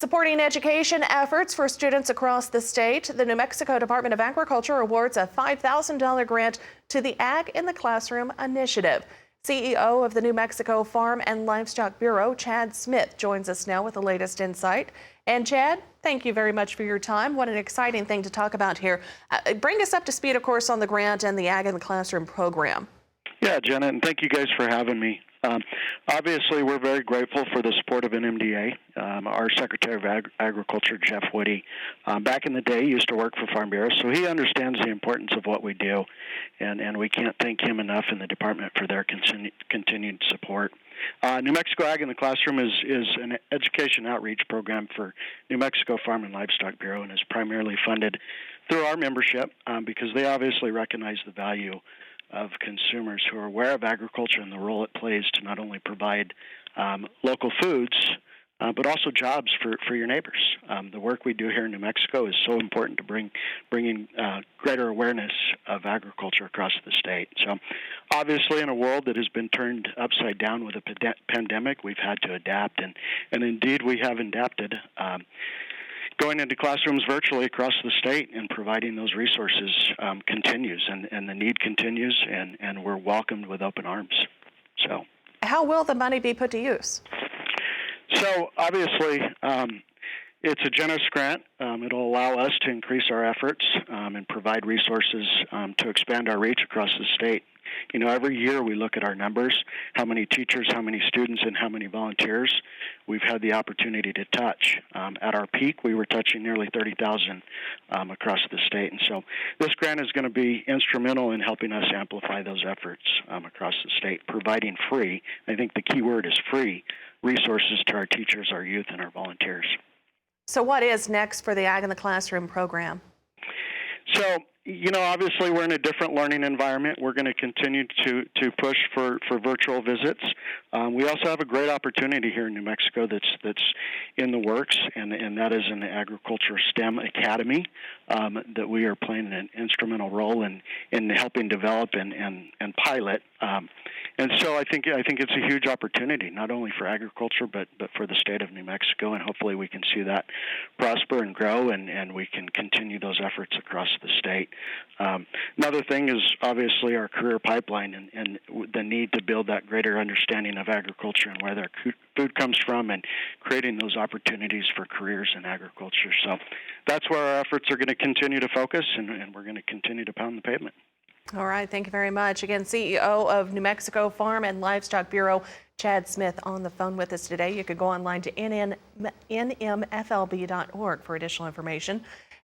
Supporting education efforts for students across the state, the New Mexico Department of Agriculture awards a $5,000 grant to the Ag in the Classroom initiative. CEO of the New Mexico Farm and Livestock Bureau, Chad Smith, joins us now with the latest insight. And Chad, thank you very much for your time. What an exciting thing to talk about here. Bring us up to speed, of course, on the grant and the Ag in the Classroom program. Yeah, Jenna, and thank you guys for having me. Obviously, we're very grateful for the support of NMDA. Our Secretary of Agriculture, Jeff Woody, back in the day used to work for Farm Bureau, so he understands the importance of what we do, and we can't thank him enough in the department for their continued support. New Mexico Ag in the Classroom is an education outreach program for New Mexico Farm and Livestock Bureau and is primarily funded through our membership because they obviously recognize the value of consumers who are aware of agriculture and the role it plays to not only provide local foods, but also jobs for your neighbors. The work we do here in New Mexico is so important to bringing greater awareness of agriculture across the state. So obviously in a world that has been turned upside down with a pandemic, we've had to adapt, and indeed we have adapted. Going into classrooms virtually across the state and providing those resources continues, and the need continues, and we're welcomed with open arms. So, how will the money be put to use? So obviously, it's a generous grant. It'll allow us to increase our efforts and provide resources to expand our reach across the state. You know, every year we look at our numbers, how many teachers, how many students, and how many volunteers we've had the opportunity to touch. At our peak, we were touching nearly 30,000 across the state. And so this grant is going to be instrumental in helping us amplify those efforts across the state, providing free, I think the key word is free, resources to our teachers, our youth, and our volunteers. So what is next for the Ag in the Classroom program? So, you know, obviously we're in a different learning environment. We're going to continue to push for virtual visits. We also have a great opportunity here in New Mexico that's in the works, and that is an agriculture STEM academy that we are playing an instrumental role in helping develop and pilot. And so I think it's a huge opportunity, not only for agriculture, but for the state of New Mexico, and hopefully we can see that prosper and grow, and we can continue those efforts across the state. Another thing is obviously our career pipeline and the need to build that greater understanding of agriculture and where their food comes from, and creating those opportunities for careers in agriculture. So that's where our efforts are going to continue to focus, and we're going to continue to pound the pavement. All right, thank you very much. Again, CEO of New Mexico Farm and Livestock Bureau, Chad Smith, on the phone with us today. You could go online to nmflb.org for additional information.